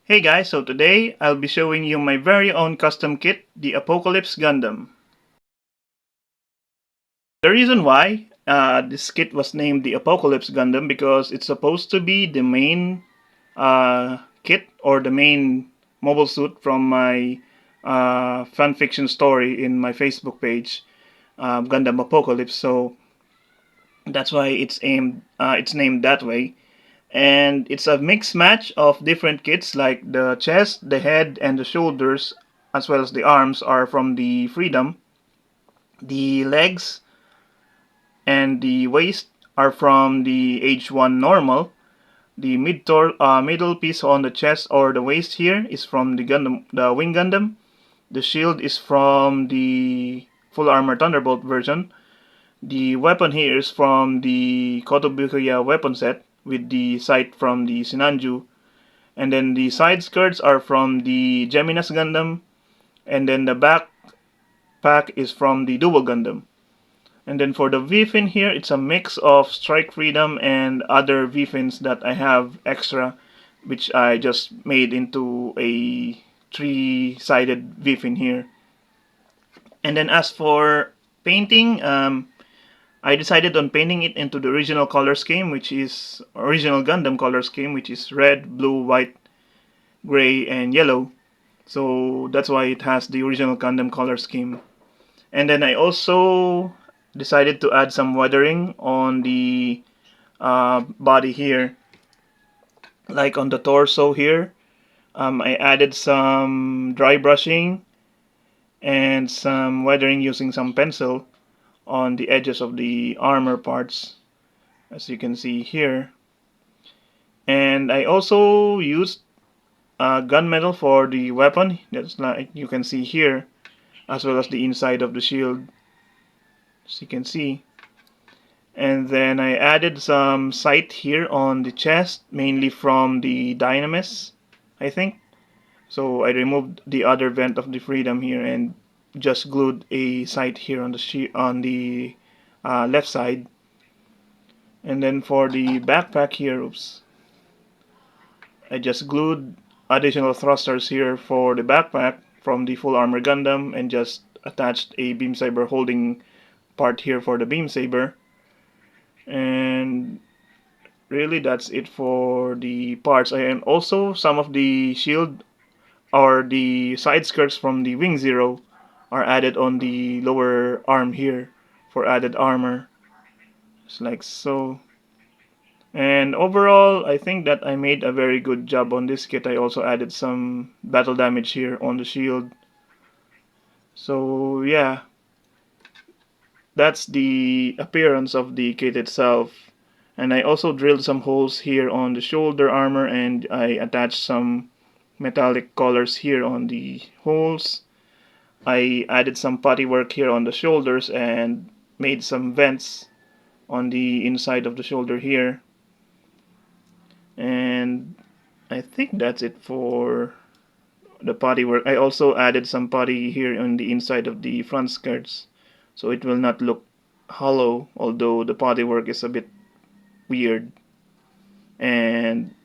Hey guys, so today I'll be showing you my very own custom kit, the Apocalypse Gundam. The reason why this kit was named the Apocalypse Gundam because it's supposed to be the main kit or the main mobile suit from my fanfiction story in my Facebook page, Gundam Apocalypse. So that's why it's named that way. And it's a mixed match of different kits like the chest, the head, and the shoulders, as well as the arms are from the Freedom. The legs and the waist are from the H1 normal. The middle piece on the chest or the waist here is from the Gundam, the Wing Gundam. The shield is from the Full Armor Thunderbolt version. The weapon here is from the Kotobukiya weapon set with the sight from the Sinanju. And then the side skirts are from the Geminas Gundam. And then the backpack is from the Double Gundam. And then for the V-fin here, it's a mix of Strike Freedom and other V-fins that I have extra, which I just made into a three-sided V-fin here. And then as for painting, I decided on painting it into the original color scheme, which is original Gundam color scheme, which is red, blue, white, gray, and yellow. So that's why it has the original Gundam color scheme. And then I also decided to add some weathering on the body here, like on the torso here. I added some dry brushing and some weathering using some pencil on the edges of the armor parts, as you can see here. And I also used gunmetal for the weapon, that's like you can see here, as well as the inside of the shield, as you can see. And then I added some sight here on the chest, mainly from the Dynamis, I think. So I removed the other vent of the Freedom here and just glued a sight here on the left side. And then for the backpack here, oops, I just glued additional thrusters here for the backpack from the Full Armor Gundam and just attached a beam saber holding part here for the beam saber. And really that's it for the parts. And also some of the shield or the side skirts from the Wing Zero are added on the lower arm here for added armor. It's like so. And overall, I think that I made a very good job on this kit. I also added some battle damage here on the shield. So yeah, that's the appearance of the kit itself. And I also drilled some holes here on the shoulder armor and I attached some metallic colors here on the holes. I added some putty work here on the shoulders and made some vents on the inside of the shoulder here. And I think that's it for the putty work. I also added some putty here on the inside of the front skirts so it will not look hollow, although the putty work is a bit weird. And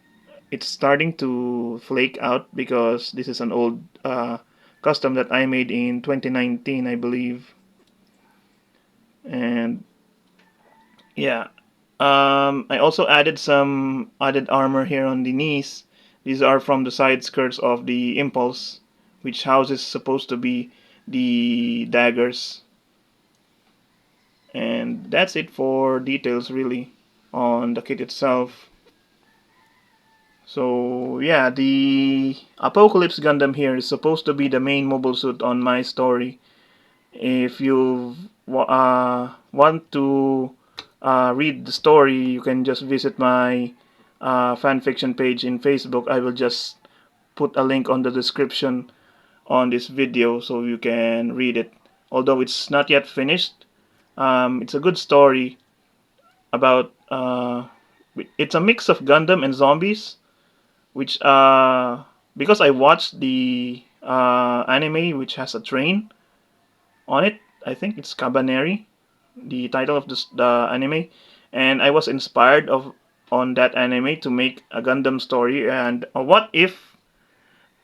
it's starting to flake out because this is an old custom that I made in 2019, I believe. And yeah, I also added some added armor here on the knees. These are from the side skirts of the Impulse, which houses supposed to be the daggers. And that's it for details really on the kit itself. So yeah, the Apocalypse Gundam here is supposed to be the main mobile suit on my story. If you want to read the story, you can just visit my fanfiction page in Facebook. I will just put a link on the description on this video so you can read it. Although it's not yet finished, it's a good story about. It's a mix of Gundam and zombies, which because I watched the anime which has a train on it. I think it's Cabaneri, the title of the anime, and I was inspired of on that anime to make a Gundam story. And what if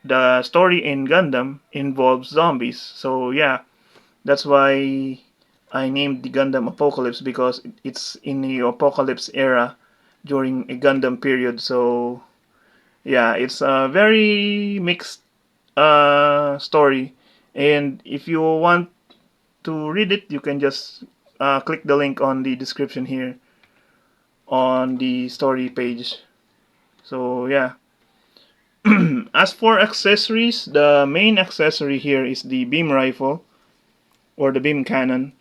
the story in Gundam involves zombies. So yeah, that's why I named the Gundam Apocalypse, because it's in the apocalypse era during a Gundam period. So yeah, it's a very mixed story. And if you want to read it, you can just click the link on the description here on the story page. So yeah. As for accessories, the main accessory here is the beam rifle or the beam cannon.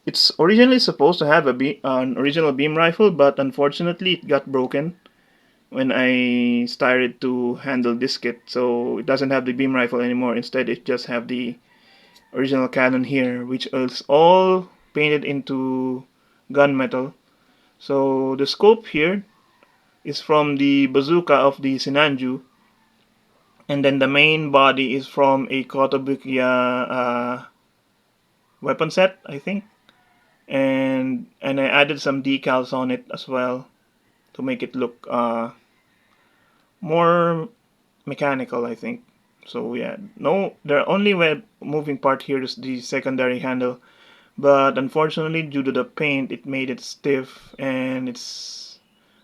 It's originally supposed to have an original beam rifle, but unfortunately it got broken when I started to handle this kit. So it doesn't have the beam rifle anymore. Instead, it just have the original cannon here, which is all painted into gunmetal. So the scope here is from the bazooka of the Sinanju, and then the main body is from a Kotobukiya weapon set, I think. And I added some decals on it as well to make it look more mechanical, I think. So yeah, no, the only moving part here is the secondary handle, but unfortunately, due to the paint, it made it stiff and it's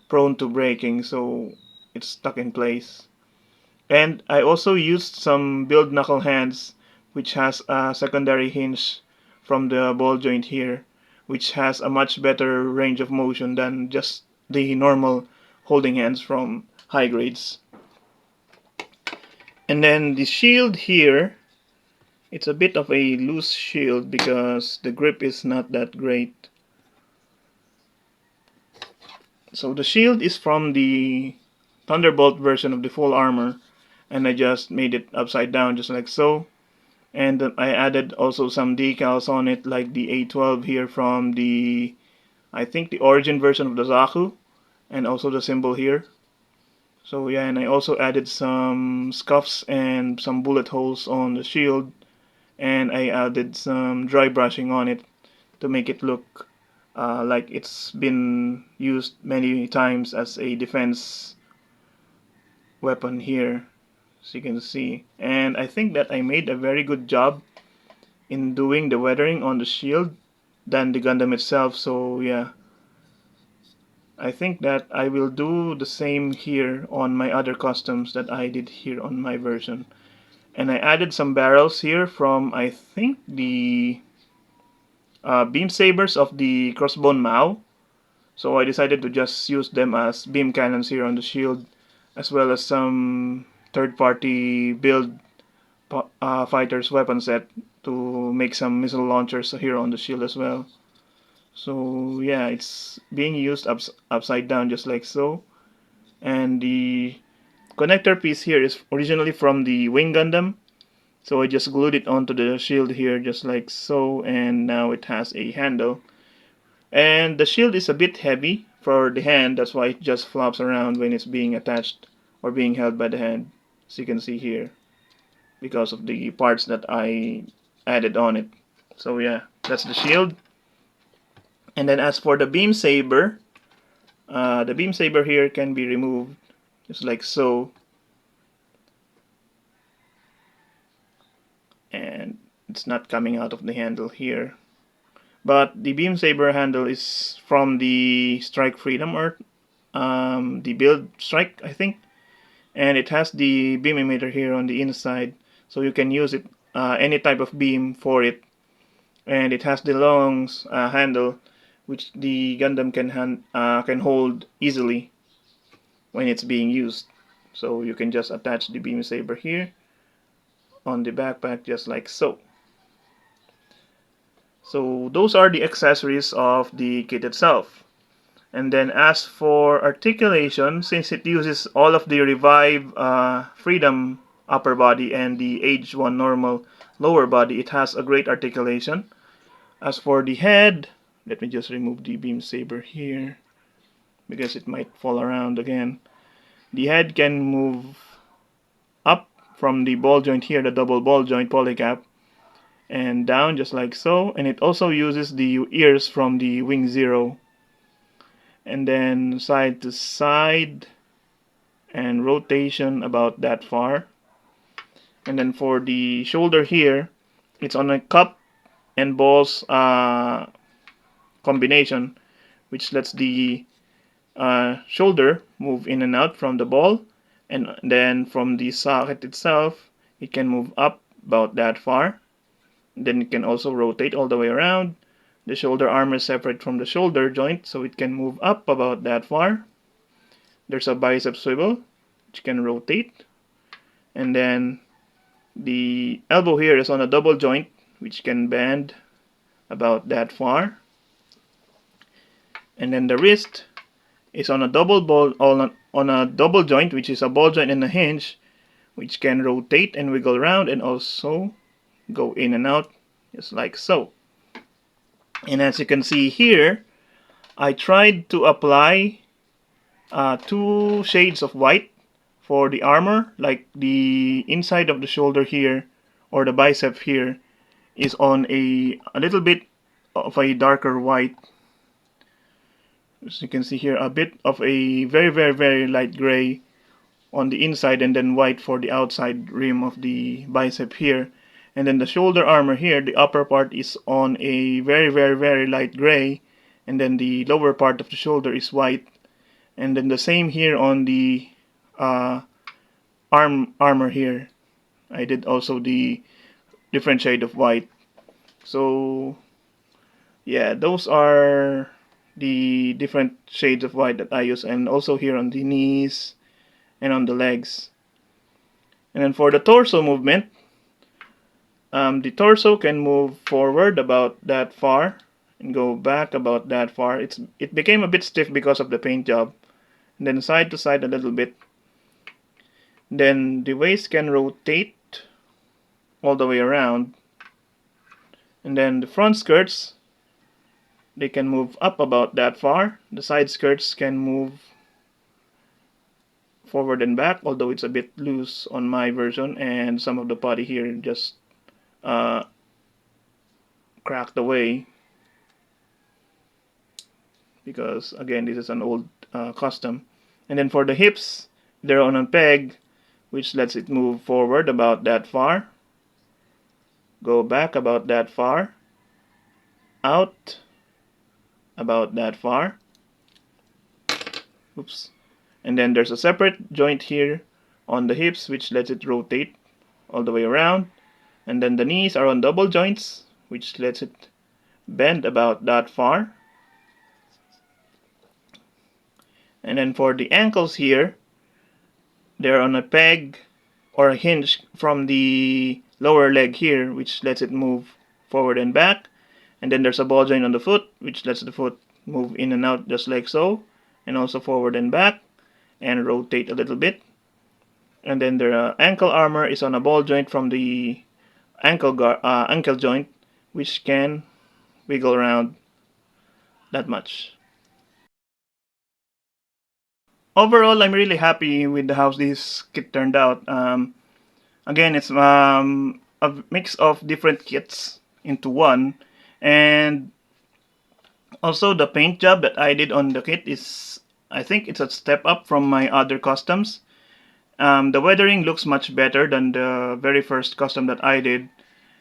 prone to breaking, so it's stuck in place. And I also used some build knuckle hands, which has a secondary hinge from the ball joint here, which has a much better range of motion than just the normal holding hands from high grades. And then the shield here, it's a bit of a loose shield because the grip is not that great. So the shield is from the Thunderbolt version of the full armor, and I just made it upside down just like so. And I added also some decals on it, like the A12 here from the, I think, the origin version of the Zaku, and also the symbol here. So yeah, and I also added some scuffs and some bullet holes on the shield, and I added some dry brushing on it to make it look like it's been used many times as a defense weapon here, as you can see. And I think that I made a very good job in doing the weathering on the shield than the Gundam itself. So yeah, I think that I will do the same here on my other customs that I did here on my version. And I added some barrels here from, I think, the beam sabers of the crossbone Mao. So I decided to just use them as beam cannons here on the shield, as well as some third-party build fighters weapon set to make some missile launchers here on the shield as well. So yeah, it's being used upside down just like so. And the connector piece here is originally from the Wing Gundam. So I just glued it onto the shield here just like so, and now it has a handle. And the shield is a bit heavy for the hand, that's why it just flops around when it's being attached or being held by the hand, as you can see here, because of the parts that I added on it. So yeah, that's the shield. And then as for the beam saber here can be removed just like so, and it's not coming out of the handle here. But the beam saber handle is from the Strike Freedom, or the build Strike, I think, and it has the beam emitter here on the inside, so you can use it any type of beam for it. And it has the long handle, which the Gundam can hold easily when it's being used. So you can just attach the beam saber here on the backpack just like so. So those are the accessories of the kit itself. And then as for articulation, since it uses all of the Revive Freedom upper body and the Age 1 normal lower body, it has a great articulation. As for the head, let me just remove the beam saber here because it might fall around again. The head can move up from the ball joint here, the double ball joint polycap, and down just like so. And it also uses the ears from the Wing Zero. And then side to side and rotation about that far. And then for the shoulder here, it's on a cup and balls combination, which lets the shoulder move in and out from the ball, and then from the socket itself it can move up about that far. Then it can also rotate all the way around. The shoulder arm is separate from the shoulder joint, so it can move up about that far. There's a bicep swivel which can rotate, and then the elbow here is on a double joint which can bend about that far. And then the wrist is on a double ball on a double joint, which is a ball joint and a hinge, which can rotate and wiggle around and also go in and out just like so. And as you can see here, I tried to apply two shades of white for the armor, like the inside of the shoulder here or the bicep here is on a little bit of a darker white. As you can see here, a bit of a very light gray on the inside, and then white for the outside rim of the bicep here. And then the shoulder armor here, the upper part is on a very light gray, and then the lower part of the shoulder is white. And then the same here on the armor here. I did also the different shade of white. So yeah, those are the different shades of white that I use, and also here on the knees and on the legs. And then for the torso movement, the torso can move forward about that far and go back about that far. It became a bit stiff because of the paint job. And then side to side a little bit. Then the waist can rotate all the way around. And then the front skirts, they can move up about that far. The side skirts can move forward and back, although it's a bit loose on my version, and some of the body here just cracked away because again this is an old custom. And then for the hips, they're on a peg which lets it move forward about that far, go back about that far, out about that far. Oops. And then there's a separate joint here on the hips which lets it rotate all the way around. And then the knees are on double joints which lets it bend about that far. And then for the ankles here, they're on a peg or a hinge from the lower leg here, which lets it move forward and back. And then there's a ball joint on the foot, which lets the foot move in and out just like so, and also forward and back, and rotate a little bit. And then the ankle armor is on a ball joint from the ankle joint, which can wiggle around that much. Overall, I'm really happy with how this kit turned out. Again, it's a mix of different kits into one, and also the paint job that I did on the kit is, I think it's a step up from my other customs. The weathering looks much better than the very first custom that I did,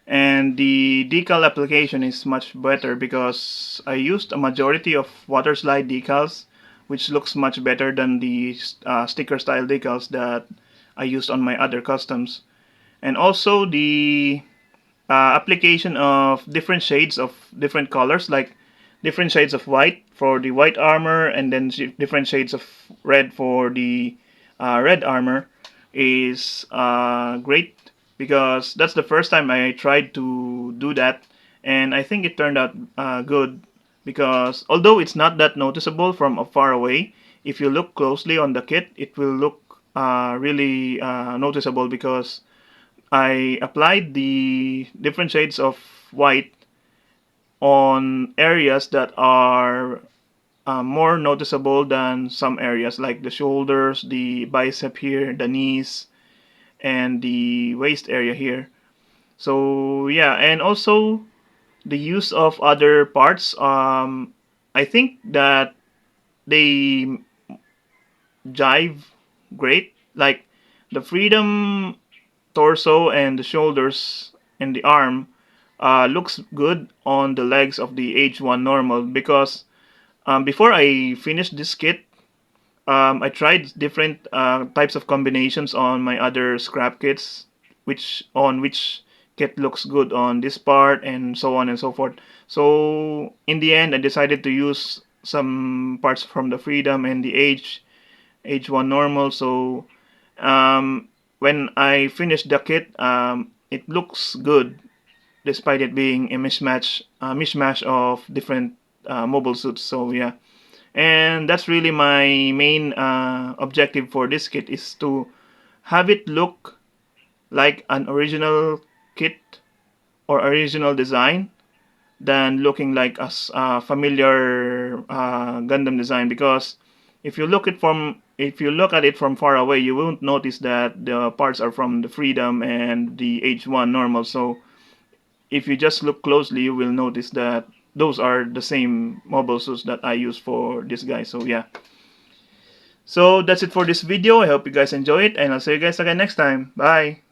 and the decal application is much better because I used a majority of water slide decals, which looks much better than the sticker style decals that I used on my other customs. And also the application of different shades of different colors, like different shades of white for the white armor, and then different shades of red for the red armor, is great because that's the first time I tried to do that, and I think it turned out good because although it's not that noticeable from far away, if you look closely on the kit, it will look really noticeable because I applied the different shades of white on areas that are more noticeable than some areas, like the shoulders, the bicep here, the knees, and the waist area here. So yeah, and also the use of other parts. I think that they jive great. Like the freedom torso and the shoulders and the arm looks good on the legs of the H1 normal, because before I finished this kit, I tried different types of combinations on my other scrap kits, which kit looks good on this part, and so on and so forth. So in the end, I decided to use some parts from the Freedom and the H1 normal. So when I finished the kit, it looks good despite it being a mishmash of different mobile suits. So yeah, and that's really my main objective for this kit, is to have it look like an original kit or original design than looking like a familiar Gundam design. Because if you look at it from far away, you won't notice that the parts are from the Freedom and the H1 normal. So if you just look closely, you will notice that those are the same mobile suits that I use for this guy. So yeah. So that's it for this video. I hope you guys enjoy it, and I'll see you guys again next time. Bye.